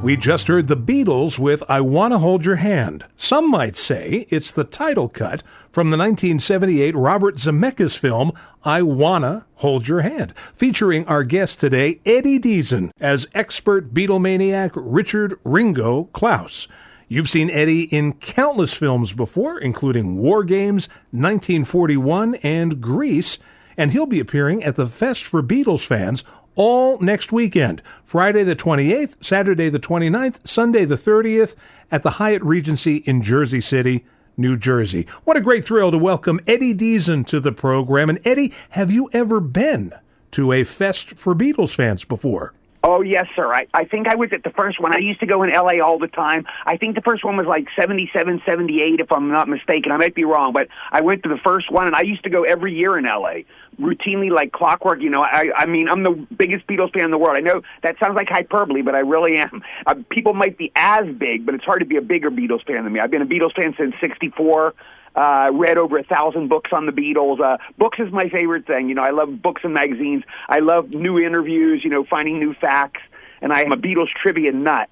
We just heard the Beatles with I Wanna Hold Your Hand. Some might say it's the title cut from the 1978 Robert Zemeckis film I Wanna Hold Your Hand, featuring our guest today, Eddie Deezen, as expert Beatlemaniac Richard Ringo Klaus. You've seen Eddie in countless films before, including War Games, 1941, and Grease, and he'll be appearing at the Fest for Beatles fans all next weekend, Friday the 28th, Saturday the 29th, Sunday the 30th, at the Hyatt Regency in Jersey City, New Jersey. What a great thrill to welcome Eddie Deezen to the program. And Eddie, have you ever been to a Fest for Beatles fans before? Oh, yes, sir. I think I was at the first one. I used to go in L.A. all the time. I think the first one was like 77, 78, if I'm not mistaken. I might be wrong, but I went to the first one, and I used to go every year in L.A., routinely like clockwork. You know, I mean, I'm the biggest Beatles fan in the world. I know that sounds like hyperbole, but I really am. People might be as big, but it's hard to be a bigger Beatles fan than me. I've been a Beatles fan since '64. Read over 1,000 books on the Beatles. Books is my favorite thing. You know, I love books and magazines. I love new interviews, you know, finding new facts. And I am a Beatles trivia nut.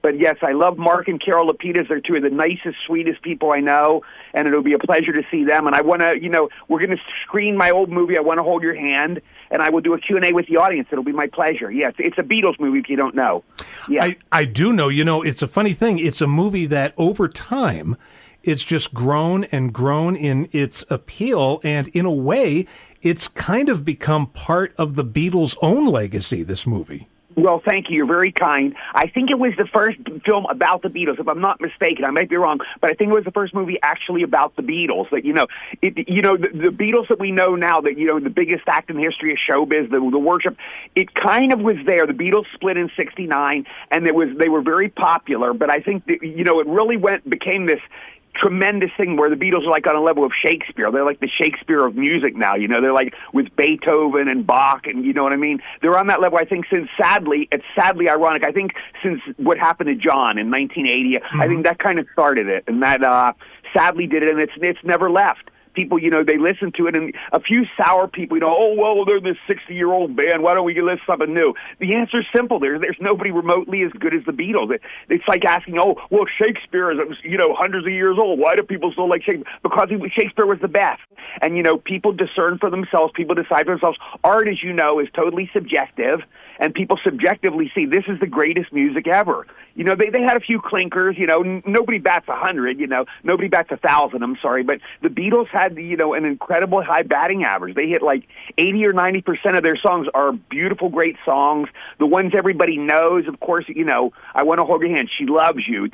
But yes, I love Mark and Carol Lapidus. They're two of the nicest, sweetest people I know. And it'll be a pleasure to see them. And I want to, you know, we're going to screen my old movie, I Want to Hold Your Hand. And I will do a Q&A with the audience. It'll be my pleasure. Yes, it's a Beatles movie if you don't know. Yeah. I do know. You know, it's a funny thing. It's a movie that over time, it's just grown and grown in its appeal, and in a way, it's kind of become part of the Beatles' own legacy, this movie. Well, thank you. You're very kind. I think it was the first film about the Beatles, if I'm not mistaken. I might be wrong, but I think it was the first movie actually about the Beatles. That the Beatles that we know now, that the biggest act in the history of showbiz, the worship, it kind of was there. The Beatles split in '69, and they were very popular. But I think that, it really became this tremendous thing where the Beatles are like on a level of Shakespeare. They're like the Shakespeare of music now. They're like with Beethoven and Bach, and you know what I mean? They're on that level, I think, since it's sadly ironic, I think since what happened to John in 1980, I think that kind of started it, and that sadly did it, and it's never left. People, they listen to it, and a few sour people, oh, well, they're this 60-year-old band. Why don't we listen to something new? The answer is simple. There's nobody remotely as good as the Beatles. It's like asking, oh, well, Shakespeare is, hundreds of years old. Why do people still like Shakespeare? Because Shakespeare was the best. And, people discern for themselves. People decide for themselves. Art, as you know, is totally subjective, and people subjectively see this is the greatest music ever. They had a few clinkers. Nobody bats 100. Nobody bats 1,000. I'm sorry, but the Beatles had an incredible high batting average. They hit like 80 or 90% of their songs are beautiful, great songs. The ones everybody knows, of course. I Want to Hold Your Hand. She Loves You.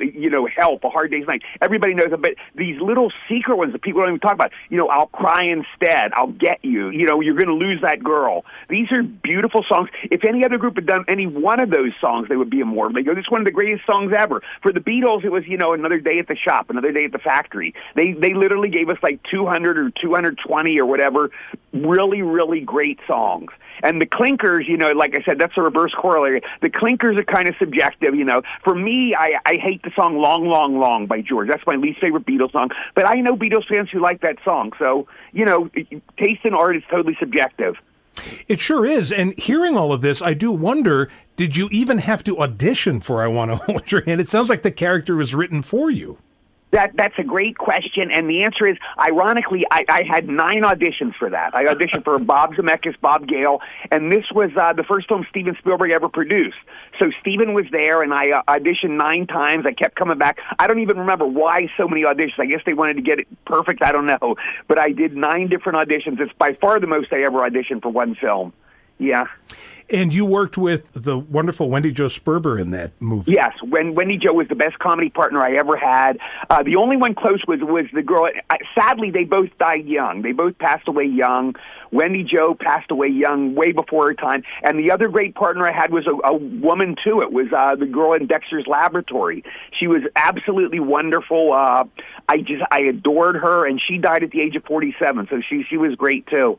Help, A Hard Day's Night. Everybody knows them, but these little secret ones that people don't even talk about. I'll Cry Instead. I'll Get You. You're going to Lose That Girl. These are beautiful songs. If any other group had done any one of those songs, they would be immortal. They go, this is one of the greatest songs ever. For the Beatles, it was, Another Day at the Shop, Another Day at the Factory. They literally gave us like 200 or 220 or whatever really, really great songs. And the clinkers, like I said, that's a reverse corollary. The clinkers are kind of subjective, For me, I hate the song Long, Long, Long by George. That's my least favorite Beatles song. But I know Beatles fans who like that song. So, taste in art is totally subjective. It sure is. And hearing all of this, I do wonder, did you even have to audition for I Want to Hold Your Hand? It sounds like the character was written for you. That's a great question, and the answer is, ironically, I had 9 auditions for that. I auditioned for Bob Zemeckis, Bob Gale, and this was the first film Steven Spielberg ever produced. So Steven was there, and I auditioned 9 times. I kept coming back. I don't even remember why so many auditions. I guess they wanted to get it perfect. I don't know. But I did 9 different auditions. It's by far the most I ever auditioned for one film. Yeah. And you worked with the wonderful Wendy Jo Sperber in that movie. Yes, Wendy Jo was the best comedy partner I ever had. The only one close was the girl. Sadly, they both died young. They both passed away young. Wendy Jo passed away young, way before her time. And the other great partner I had was a woman, too. It was the girl in Dexter's Laboratory. She was absolutely wonderful. I adored her, and she died at the age of 47, so she was great, too.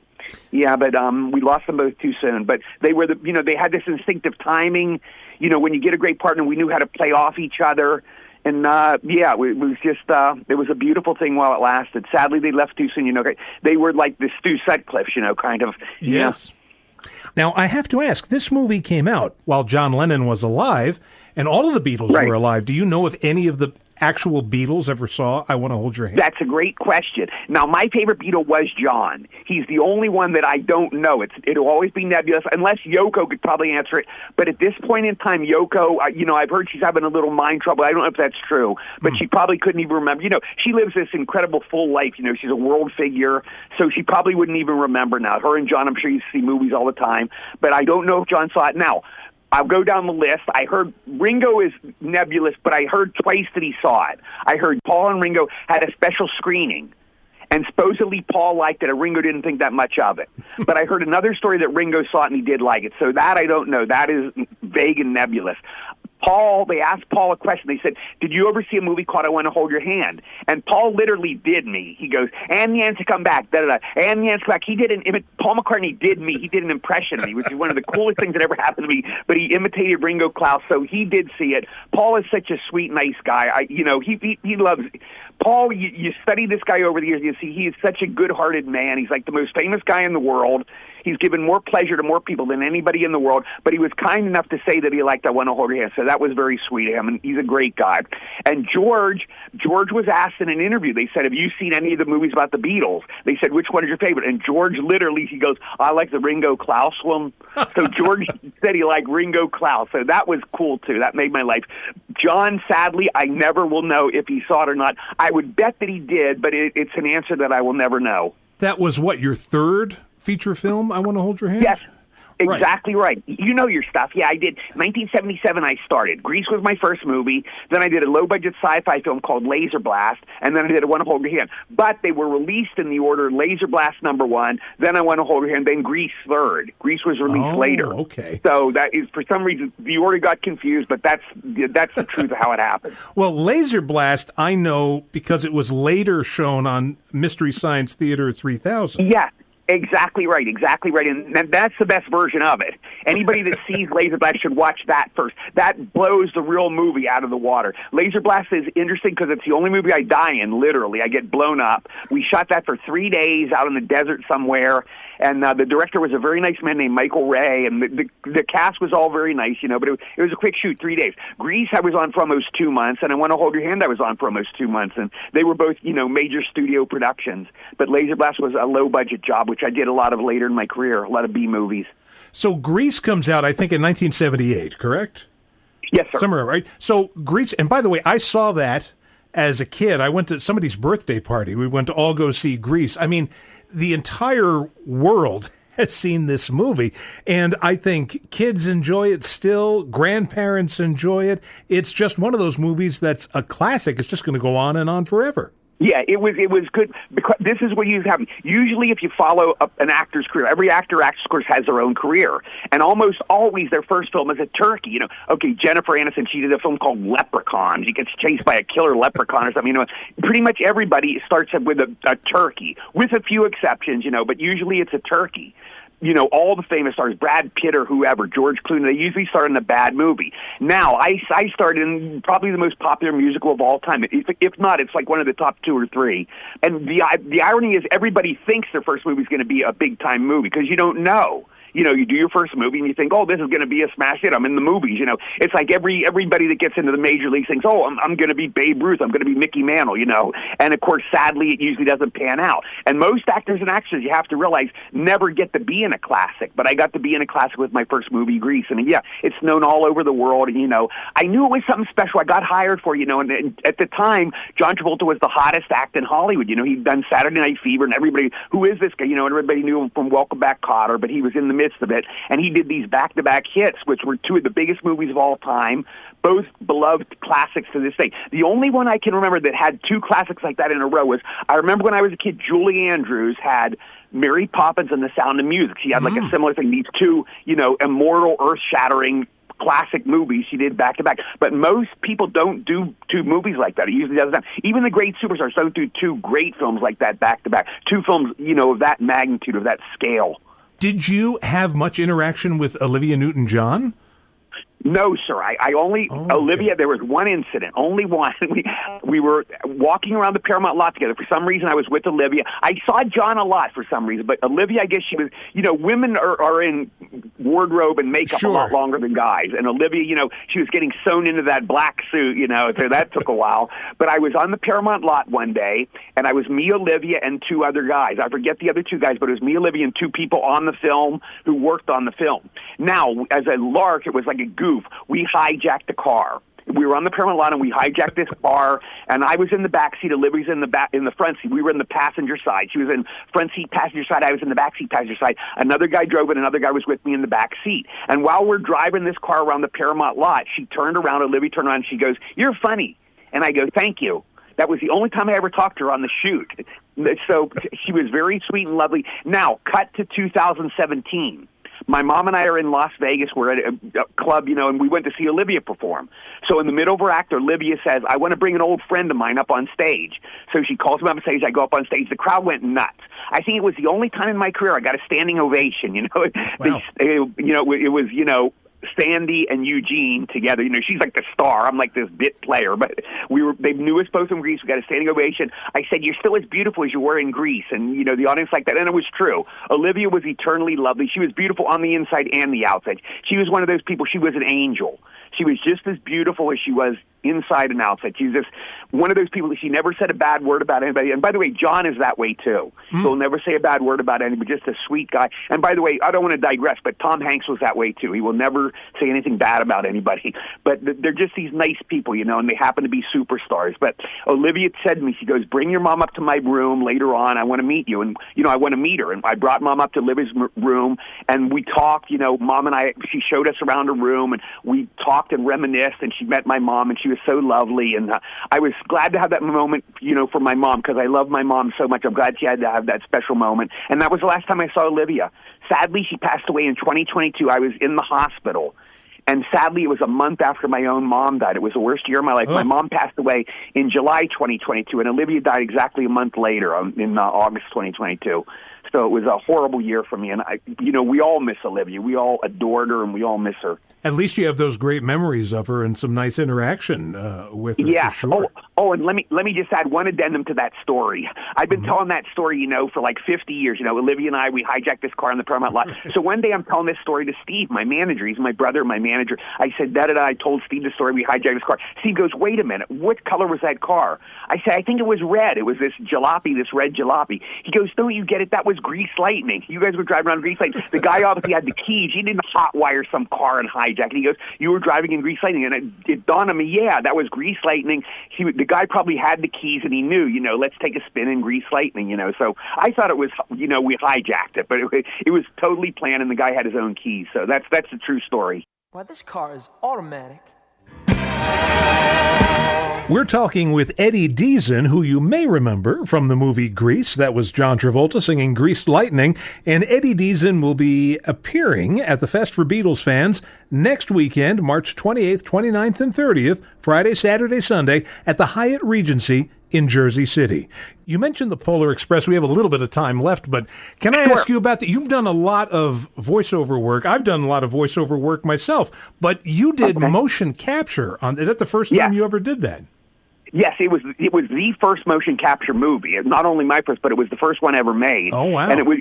Yeah, but we lost them both too soon. But they were they had this instinctive timing. When you get a great partner, we knew how to play off each other. And it was just it was a beautiful thing while it lasted. Sadly, they left too soon. They were like the Stu Sutcliffes, kind of. Yes. Now, I have to ask, this movie came out while John Lennon was alive, and all of the Beatles Right. were alive. Do you know if any of the actual Beatles ever saw I Want to Hold Your Hand? That's a great question. Now, my favorite Beatle was John. He's the only one that I don't know. It'll always be nebulous, unless Yoko could probably answer it. But at this point in time, Yoko, I've heard she's having a little mind trouble. I don't know if that's true, but she probably couldn't even remember. She lives this incredible full life. She's a world figure, so she probably wouldn't even remember now. Her and John, I'm sure you see movies all the time, but I don't know if John saw it. Now, I'll go down the list. I heard Ringo is nebulous, but I heard twice that he saw it. I heard Paul and Ringo had a special screening, and supposedly Paul liked it, and Ringo didn't think that much of it. But I heard another story that Ringo saw it and he did like it. So that I don't know. That is vague and nebulous. They asked Paul a question. They said, did you ever see a movie called I Want to Hold Your Hand? And Paul literally did me. He goes, and Nancy come back, da-da-da, and Nancy come back. Paul McCartney did me. He did an impression of me, which is one of the coolest things that ever happened to me, but he imitated Ringo Klaus, so he did see it. Paul is such a sweet, nice guy. He loves Paul. You study this guy over the years, you see he is such a good-hearted man. He's like the most famous guy in the world. He's given more pleasure to more people than anybody in the world, but he was kind enough to say that he liked I Want to Hold Your Hand, so that was very sweet of him, and he's a great guy. And George was asked in an interview, they said, have you seen any of the movies about the Beatles? They said, which one is your favorite? And George literally, he goes, I like the Ringo Klaus one. So George said he liked Ringo Klaus, so that was cool too. That made my life. John, sadly, I never will know if he saw it or not. I would bet that he did, but it's an answer that I will never know. That was what, your third feature film, I Want to Hold Your Hand? Yes. Exactly right. You know your stuff. Yeah, I did. 1977, I started. Grease was my first movie. Then I did a low-budget sci-fi film called Laser Blast, and then I did I Want to Hold Your Hand. But they were released in the order Laser Blast #1, then I Want to Hold Your Hand, then Grease third. Grease was released later. Okay. So that is, for some reason, the order got confused, but that's the truth of how it happened. Well, Laser Blast, I know because it was later shown on Mystery Science Theater 3000. Yeah. Exactly right, and that's the best version of it. Anybody that sees Laser Blast should watch that first. That blows the real movie out of the water. Laser Blast is interesting because it's the only movie I die in, literally. I get blown up. We shot that for 3 days out in the desert somewhere, and the director was a very nice man named Michael Ray, and the cast was all very nice, but it was a quick shoot, 3 days. Grease I was on for almost 2 months, and I Want to Hold Your Hand I was on for almost 2 months, and they were both, major studio productions. But Laser Blast was a low-budget job, which I did a lot of later in my career, a lot of B movies. So Grease comes out, I think, in 1978, correct? Yes, sir. Somewhere, right? So Grease, and by the way, I saw that as a kid. I went to somebody's birthday party. We went to all go see Grease. I mean, the entire world has seen this movie, and I think kids enjoy it still. Grandparents enjoy it. It's just one of those movies that's a classic. It's just going to go on and on forever. Yeah, it was good because this is what you have. Usually, if you follow an actor's career, every actor, actress, of course, has their own career, and almost always their first film is a turkey. Okay, Jennifer Aniston, she did a film called Leprechaun. She gets chased by a killer leprechaun or something. Pretty much everybody starts with a turkey, with a few exceptions. But usually it's a turkey. All the famous stars, Brad Pitt or whoever, George Clooney, they usually start in a bad movie. Now, I started in probably the most popular musical of all time. If not, it's like one of the top 2 or 3. And the irony is everybody thinks their first movie is going to be a big-time movie because you don't know. You do your first movie and you think, oh, this is going to be a smash hit. I'm in the movies. It's like everybody that gets into the major leagues thinks, oh, I'm going to be Babe Ruth. I'm going to be Mickey Mantle, And, of course, sadly, it usually doesn't pan out. And most actors and actresses, you have to realize, never get to be in a classic. But I got to be in a classic with my first movie, Grease. And, yeah, it's known all over the world. And, I knew it was something special. I got hired for, and at the time, John Travolta was the hottest act in Hollywood. He'd done Saturday Night Fever, and everybody, who is this guy? And everybody knew him from Welcome Back, Kotter, but he was in the midst of it, and he did these back-to-back hits, which were 2 of the biggest movies of all time, both beloved classics to this day. The only one I can remember that had 2 classics like that in a row was, I remember when I was a kid, Julie Andrews had Mary Poppins and the Sound of Music. She had like a similar thing, these 2, immortal, earth-shattering classic movies she did back-to-back. But most people don't do 2 movies like that. It usually doesn't. Even the great superstars don't do 2 great films like that back-to-back. 2 films, of that magnitude, of that scale. Did you have much interaction with Olivia Newton-John? No, sir. I only, Olivia, there was one incident, only one. We were walking around the Paramount lot together. For some reason, I was with Olivia. I saw John a lot for some reason, but Olivia, I guess she was, women are in wardrobe and makeup a lot longer than guys. And Olivia, she was getting sewn into that black suit, so that took a while. But I was on the Paramount lot one day, and I was me, Olivia, and two other guys. I forget the other two guys, but it was me, Olivia, and two people on the film who worked on the film. Now, as a lark, it was like a goof. We hijacked a car. We were on the Paramount lot, and we hijacked this car, and I was in the back seat. Olivia's in the front seat. We were in the passenger side. She was in front seat passenger side. I was in the back seat passenger side. Another guy drove it. Another guy was with me in the back seat. And while we're driving this car around the Paramount lot, she turned around. Olivia turned around, and she goes, "You're funny." And I go, "Thank you." That was the only time I ever talked to her on the shoot. So she was very sweet and lovely. Now, cut to 2017. My mom and I are in Las Vegas. We're at a club, and we went to see Olivia perform. So in the middle of her act, Olivia says, "I want to bring an old friend of mine up on stage." So she calls me up on stage. I go up on stage. The crowd went nuts. I think it was the only time in my career I got a standing ovation. Wow. It was, Sandy and Eugene together. She's like the star. I'm like this bit player. But they knew us both in Greece. We got a standing ovation. I said, "You're still as beautiful as you were in Greece." And, the audience liked that. And it was true. Olivia was eternally lovely. She was beautiful on the inside and the outside. She was one of those people. She was an angel. She was just as beautiful as she was inside and outside. She's just one of those people that she never said a bad word about anybody. And by the way, John is that way too. He'll never say a bad word about anybody, just a sweet guy. And by the way, I don't want to digress, but Tom Hanks was that way too. He will never say anything bad about anybody. But they're just these nice people, and they happen to be superstars. But Olivia said to me, she goes, "Bring your mom up to my room later on. I want to meet you." And, I want to meet her. And I brought Mom up to Olivia's room, and we talked, Mom and I, she showed us around her room, and we talked and reminisced, and she met my mom, and she was so lovely. And I was glad to have that moment, for my mom, because I love my mom so much. I'm glad she had to have that special moment. And that was the last time I saw Olivia. Sadly, she passed away in 2022. I was in the hospital. And sadly, it was a month after my own mom died. It was the worst year of my life. Oh. My mom passed away in July 2022, and Olivia died exactly a month later in August 2022. So it was a horrible year for me. And, we all miss Olivia. We all adored her, and we all miss her. At least you have those great memories of her and some nice interaction with her. Yeah. For sure. And let me just add one addendum to that story. I've been telling that story, for like 50 years. Olivia and I, we hijacked this car in the Paramount lot. So one day I'm telling this story to Steve, my manager. He's my brother, my manager. I said, I told Steve the story. We hijacked this car. Steve goes, "Wait a minute. What color was that car?" I said, "I think it was red. It was this jalopy, this red jalopy." He goes, "Don't you get it? That was Grease Lightning. You guys were driving around Grease Lightning. The guy obviously had the keys. He didn't hotwire some car and hijack it." He goes, "You were driving in Grease Lightning." And it dawned on me, yeah, that was Grease Lightning. The guy probably had the keys, and he knew, let's take a spin in Grease Lightning, So I thought it was, we hijacked it, but it was totally planned, and the guy had his own keys. So that's the true story. Well, this car is automatic. We're talking with Eddie Deezen, who you may remember from the movie Grease. That was John Travolta singing Grease Lightning. And Eddie Deezen will be appearing at the Fest for Beatles fans next weekend, March 28th, 29th, and 30th, Friday, Saturday, Sunday, at the Hyatt Regency in Jersey City. You mentioned the Polar Express. We have a little bit of time left, but can I ask you about that? You've done a lot of voiceover work. I've done a lot of voiceover work myself, but you did motion capture. Is that the first time you ever did that? Yes, it was the first motion capture movie. Not only my first, but it was the first one ever made. Oh, wow. And it was,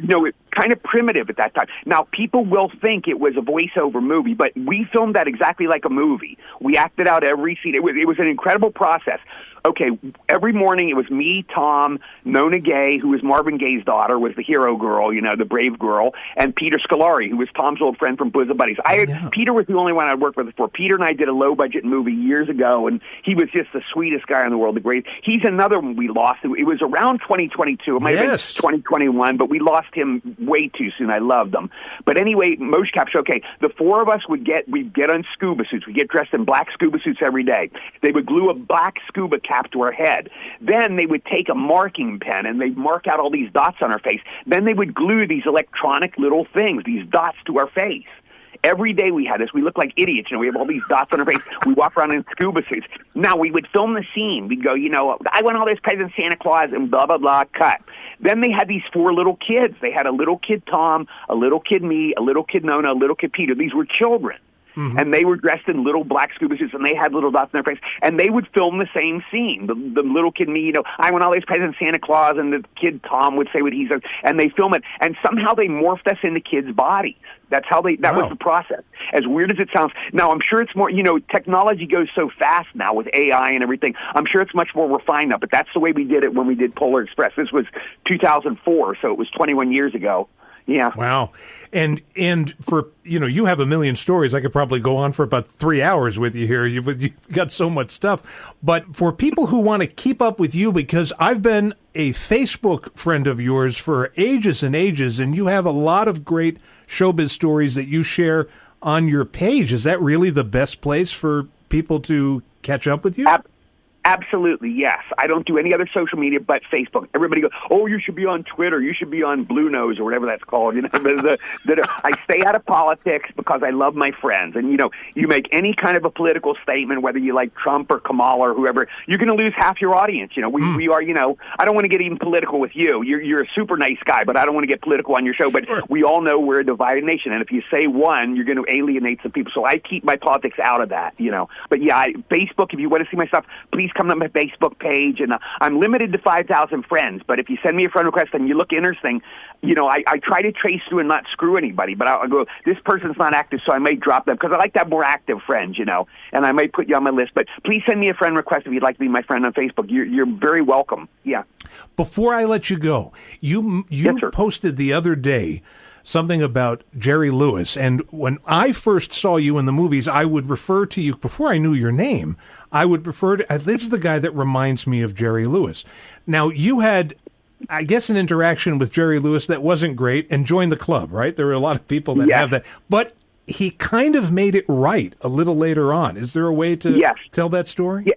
kind of primitive at that time. Now, people will think it was a voiceover movie, but we filmed that exactly like a movie. We acted out every scene. It was an incredible process. Okay, every morning it was me, Tom, Nona Gay, who was Marvin Gaye's daughter, was the hero girl, the brave girl, and Peter Scolari, who was Tom's old friend from Bosom Buddies. Peter was the only one I'd worked with before. Peter and I did a low-budget movie years ago, and he was just the sweetest guy in the world, the great. He's another one we lost. It was around 2022. It might have been 2021, but we lost him way too soon. I loved him. But anyway, motion capture, okay, the four of us we'd get on scuba suits. We'd get dressed in black scuba suits every day. They would glue a black scuba cap to our head. Then they would take a marking pen and they'd mark out all these dots on our face. Then they would glue these electronic little things, these dots to our face. Every day we had this. We looked like idiots. We have all these dots on our face. We walk around in scuba suits. Now, we would film the scene. We'd go, I want all those presents, Santa Claus, and blah, blah, blah, cut. Then they had these four little kids. They had a little kid, Tom, a little kid, me, a little kid, Nona, a little kid, Peter. These were children. and they were dressed in little black scuba suits, and they had little dots in their face, and they would film the same scene. The little kid, me, I want all these presents, Santa Claus, and the kid Tom would say what he said, and they film it, and somehow they morphed us into kids' bodies. That's how that was the process. As weird as it sounds. Now, I'm sure it's more, technology goes so fast now with AI and everything. I'm sure it's much more refined now, but that's the way we did it when we did Polar Express. This was 2004, so it was 21 years ago. Yeah. Wow. And for, you have a million stories. I could probably go on for about 3 hours with you here. You've got so much stuff. But for people who want to keep up with you, because I've been a Facebook friend of yours for ages and ages, and you have a lot of great showbiz stories that you share on your page. Is that really the best place for people to catch up with you? Absolutely, yes. I don't do any other social media but Facebook. Everybody goes, oh, you should be on Twitter. You should be on Blue Nose or whatever that's called. I stay out of politics because I love my friends. And, you make any kind of a political statement, whether you like Trump or Kamala or whoever, you're going to lose half your audience. We are, I don't want to get even political with you. You're a super nice guy, but I don't want to get political on your show. But we all know we're a divided nation. And if you say one, you're going to alienate some people. So I keep my politics out of that, But, yeah, Facebook, if you want to see my stuff, please come to my Facebook page, and I'm limited to 5,000 friends, but if you send me a friend request and you look interesting, I try to trace through and not screw anybody, but I'll go, this person's not active, so I may drop them, because I like to have more active friends, and I might put you on my list, but please send me a friend request if you'd like to be my friend on Facebook. You're very welcome. Yeah. Before I let you go, you Yes, sir. posted the other day something about Jerry Lewis. And when I first saw you in the movies, I would refer to you, before I knew your name, I would refer to, this is the guy that reminds me of Jerry Lewis. Now, you had, I guess, an interaction with Jerry Lewis that wasn't great and joined the club, right? There were a lot of people that have that. But he kind of made it right a little later on. Is there a way to tell that story? Yeah.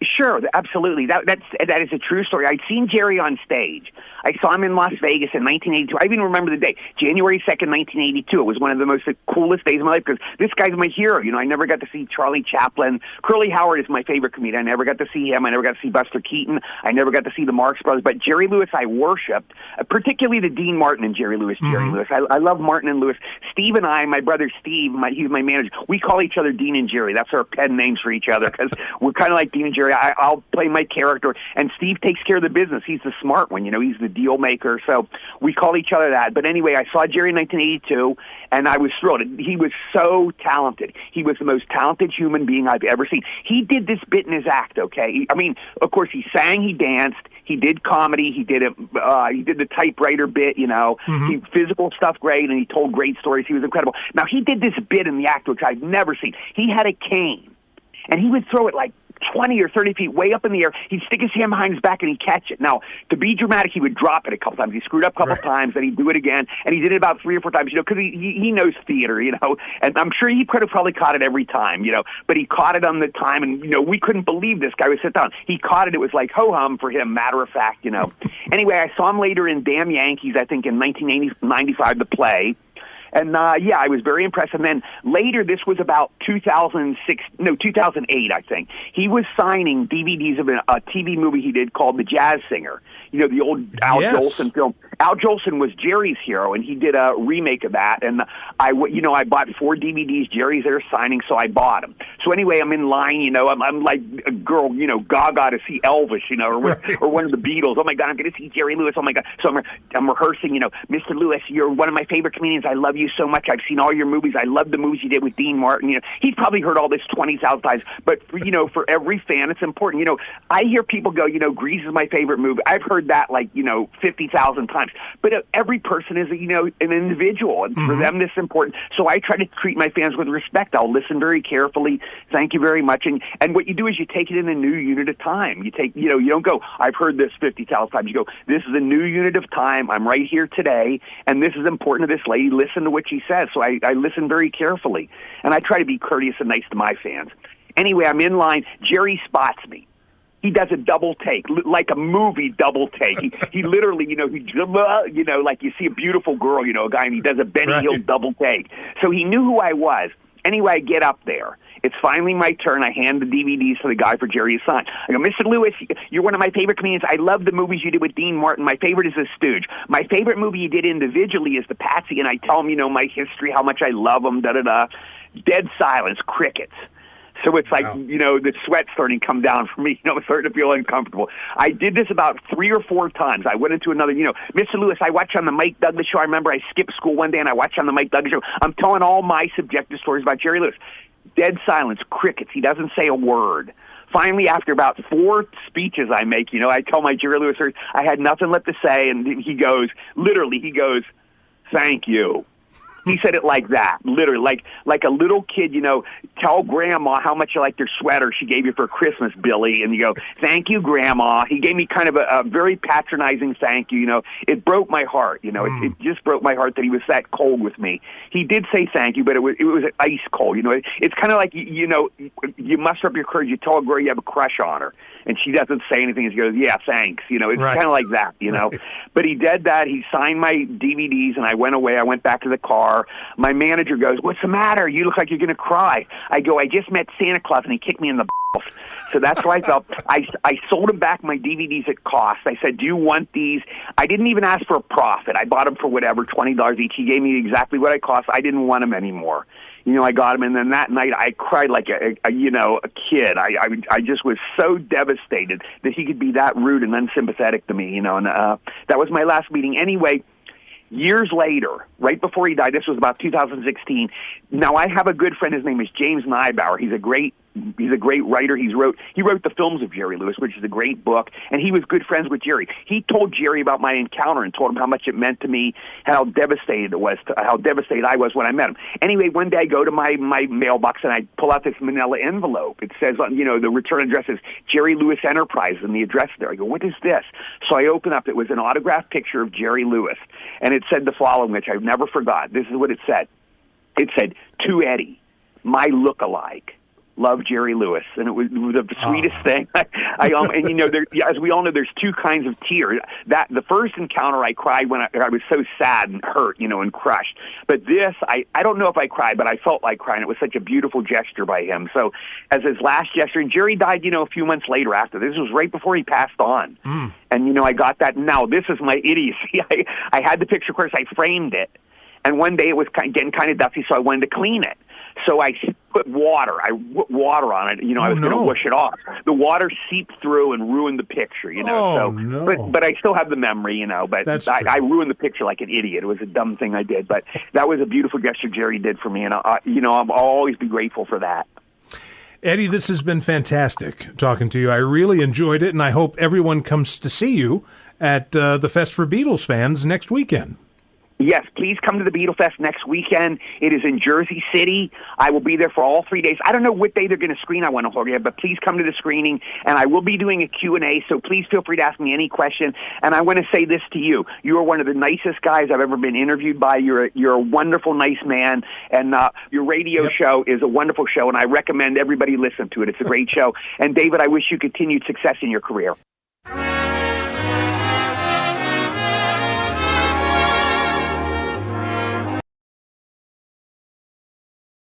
Sure, absolutely. That is a true story. I'd seen Jerry on stage. I saw him in Las Vegas in 1982. I even remember the day, January 2nd, 1982. It was one of the most coolest days of my life because this guy's my hero. I never got to see Charlie Chaplin. Curly Howard is my favorite comedian. I never got to see him. I never got to see Buster Keaton. I never got to see the Marx Brothers. But Jerry Lewis I worshipped, particularly the Dean Martin and Jerry Lewis. Jerry Lewis. I love Martin and Lewis. Steve and I, my brother Steve, he's my manager, we call each other Dean and Jerry. That's our pen names for each other because we're kind of like Dean and Jerry. I'll play my character, and Steve takes care of the business. He's the smart one, he's the deal maker, so we call each other that. But anyway, I saw Jerry in 1982, and I was thrilled. He was so talented. He was the most talented human being I've ever seen. He did this bit in his act, okay? I mean, of course, he sang, he danced, he did comedy, he did the typewriter bit, he physical stuff great, and he told great stories. He was incredible. Now, he did this bit in the act, which I've never seen. He had a cane, and he would throw it like 20 or 30 feet way up in the air. He'd stick his hand behind his back and he'd catch it. Now, to be dramatic, he would drop it a couple times. He screwed up a couple times, then he'd do it again, and he did it about 3 or 4 times, because he knows theater, and I'm sure he could have probably caught it every time, but he caught it on the time, and, we couldn't believe this guy would sit down. He caught it. It was like ho-hum for him, matter of fact, Anyway, I saw him later in Damn Yankees, I think in 1995, the play. And, I was very impressed. And then later, this was about 2008, I think. He was signing DVDs of a TV movie he did called The Jazz Singer. The old Al Jolson film. Al Jolson was Jerry's hero, and he did a remake of that. And I bought 4 DVDs. Jerry's there signing, so I bought them. So anyway, I'm in line, I'm like a girl, gaga to see Elvis, or one of the Beatles. Oh, my God, I'm going to see Jerry Lewis. Oh, my God. So I'm rehearsing, Mr. Lewis, you're one of my favorite comedians. I love you so much. I've seen all your movies. I love the movies you did with Dean Martin. He's probably heard all this 20,000 times. But, for every fan, it's important. I hear people go, Grease is my favorite movie. I've heard that 50,000 times. But every person is, an individual, and for them, this is important. So I try to treat my fans with respect. I'll listen very carefully. Thank you very much. And what you do is you take it in a new unit of time. You take, you don't go, I've heard this 50,000 times. You go, this is a new unit of time. I'm right here today, and this is important to this lady. Listen to what she says. So I listen very carefully, and I try to be courteous and nice to my fans. Anyway, I'm in line. Jerry spots me. He does a double take, like a movie double take. He literally, like you see a beautiful girl, a guy, and he does a Benny Hill double take. So he knew who I was. Anyway, I get up there. It's finally my turn. I hand the DVDs to the guy for Jerry to sign. I go, Mr. Lewis, you're one of my favorite comedians. I love the movies you did with Dean Martin. My favorite is The Stooge. My favorite movie you did individually is The Patsy, and I tell him, my history, how much I love him, da-da-da. dead silence, crickets. So it's like, Wow. The sweat's starting to come down for me. I'm starting to feel uncomfortable. I did this about 3 or 4 times. I went into another, Mr. Lewis, I watched on the Mike Douglas show. I remember I skipped school one day and I watched on the Mike Douglas show. I'm telling all my subjective stories about Jerry Lewis. Dead silence, crickets. He doesn't say a word. Finally, after about 4 speeches I make, I tell my Jerry Lewis, I had nothing left to say, and he goes, thank you. He said it like that, literally, like a little kid, tell Grandma how much you like their sweater she gave you for Christmas, Billy, and you go, thank you, Grandma. He gave me kind of a very patronizing thank you, It broke my heart, It just broke my heart that he was that cold with me. He did say thank you, but it was ice cold, It's kind of like, you muster up your courage, you tell a girl you have a crush on her, and she doesn't say anything, and she goes, yeah, thanks, It's Right. kind of like that, Right. But he did that. He signed my DVDs, and I went away. I went back to the car. My manager goes, what's the matter? You look like you're going to cry. I go, I just met Santa Claus, and he kicked me in the balls. So that's how I felt. I sold him back my DVDs at cost. I said, do you want these? I didn't even ask for a profit. I bought them for whatever, $20 each. He gave me exactly what I cost. I didn't want them anymore. I got him, and then that night I cried like a kid. I just was so devastated that he could be that rude and unsympathetic to me, and that was my last meeting. Anyway, years later, right before he died, this was about 2016. Now I have a good friend. His name is James Neibauer. He's a great writer. He wrote the films of Jerry Lewis, which is a great book, and he was good friends with Jerry. He told Jerry about my encounter and told him how much it meant to me, how devastated I was when I met him. Anyway, one day I go to my mailbox and I pull out this manila envelope. It says, the return address is Jerry Lewis Enterprises and the address there. I go, what is this? So I open up. It was an autographed picture of Jerry Lewis, and it said the following, which I've never forgot. This is what it said. It said, to Eddie, my look-alike. Love, Jerry Lewis, and it was the sweetest thing. As we all know, there's 2 kinds of tears. That the first encounter, I cried when I was so sad and hurt, and crushed. But this, I don't know if I cried, but I felt like crying. It was such a beautiful gesture by him. So, as his last gesture, and Jerry died, a few months later after. This was right before he passed on. And I got that. Now this is my idiocy. I had the picture. Of course, I framed it, and one day it was getting kind of dusty, so I wanted to clean it. So I put water. I put water on it. I was going to wash it off. The water seeped through and ruined the picture. But I still have the memory. But I ruined the picture like an idiot. It was a dumb thing I did. But that was a beautiful gesture Jerry did for me, and I'll always be grateful for that. Eddie, this has been fantastic talking to you. I really enjoyed it, and I hope everyone comes to see you at the Fest for Beatles fans next weekend. Yes, please come to the Beatle Fest next weekend. It is in Jersey City. I will be there for all 3 days. I don't know what day they're going to screen. I want to hold you, but please come to the screening, and I will be doing a Q&A, so please feel free to ask me any question. And I want to say this to you. You are one of the nicest guys I've ever been interviewed by. You're a wonderful, nice man, and your radio show is a wonderful show, and I recommend everybody listen to it. It's a great show. And, David, I wish you continued success in your career.